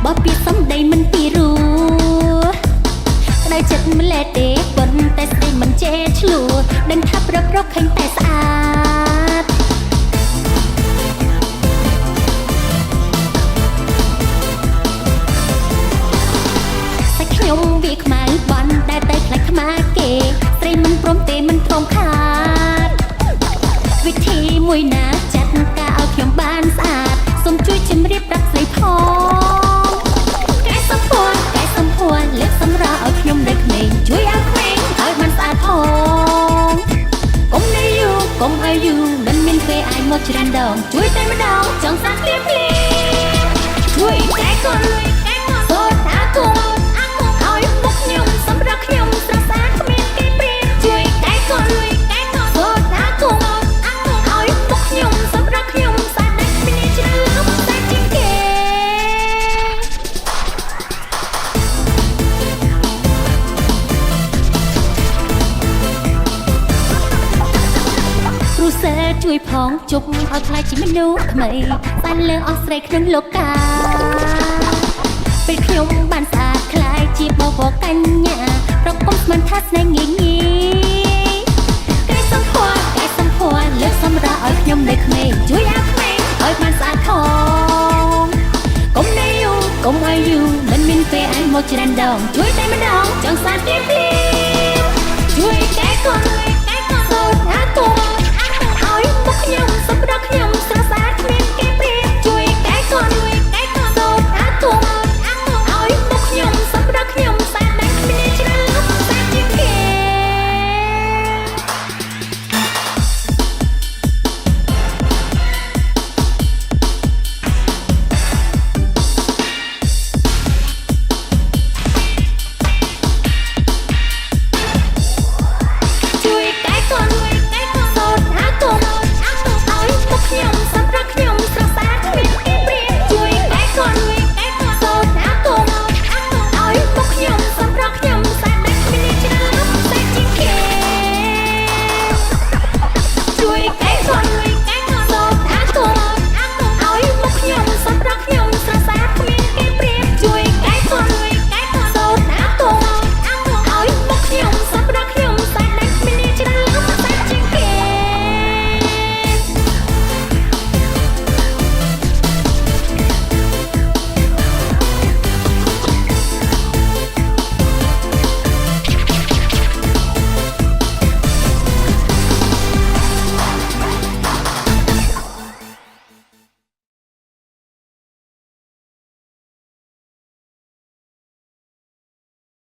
บ่ពីសំដីមិនពីរួក្តៅចិត្តមិនលែទេប៉ុន្តែស្ដីមិនចេះឆ្លួដឹងថាប្រព្រឹត្តឃើញតែស្អាតសាច់ខ្ញុំវាខ្មៅបន់ដែលតែខ្លាចខ្មាគេស្រីមិនព្រមទេមិនព្រមខាតវិធីមួយណាចាត់ការឲ្យខ្ញុំបានស្អាតសូមជួយជម្រាបប្រាប់ស្រីផងកែសម្ផស្សលើកសម្រាប់ឲ្យខ្ញុំនៅក្មេងជួយឲ្យក្មេងឲ្យបានស្អាតផងកុំនៅយូរកុំឲ្យយូរមិនមានពេលអាចមកច្រើនដងជួយតែម្ដងចង់សាភ្លាមជួយកែកូនសូត្រអាគមឲ្យមុខខ្ញុំសម្រាប់ខ្ញុំស្រស់ស្អាតគ្មានគេព្រាបជួយកែកូនសូត្រអាគមឲ្យមុខខ្ញុំសម្រាប់ខ្ញុំស្អាតដែលគ្មានជ្រើតែជាងគេគ្រូសិស្សជួយផងជប់ឲ្យខ្លាចជាមនុស្សថ្មីស្អាតលើអស់ស្រីក្នុងលោកាពេលខ្ញុំបានស្អាតខ្លាចជាបវរកញ្ញាប្រកុំស្មានថាស្នេហ៍ងាយកែសម្ផស្សលើកសម្រាប់ឲ្យខ្ញុំនៅក្មេងជួយឲ្យក្មេងឲ្យបានស្អាតផងកុំនៅយូរកុំឲ្យយូរមិនមានពេលអាចមកច្រើនដងជួយតែម្ដងចង់ស្អាតភ្លាមជួយកែកូន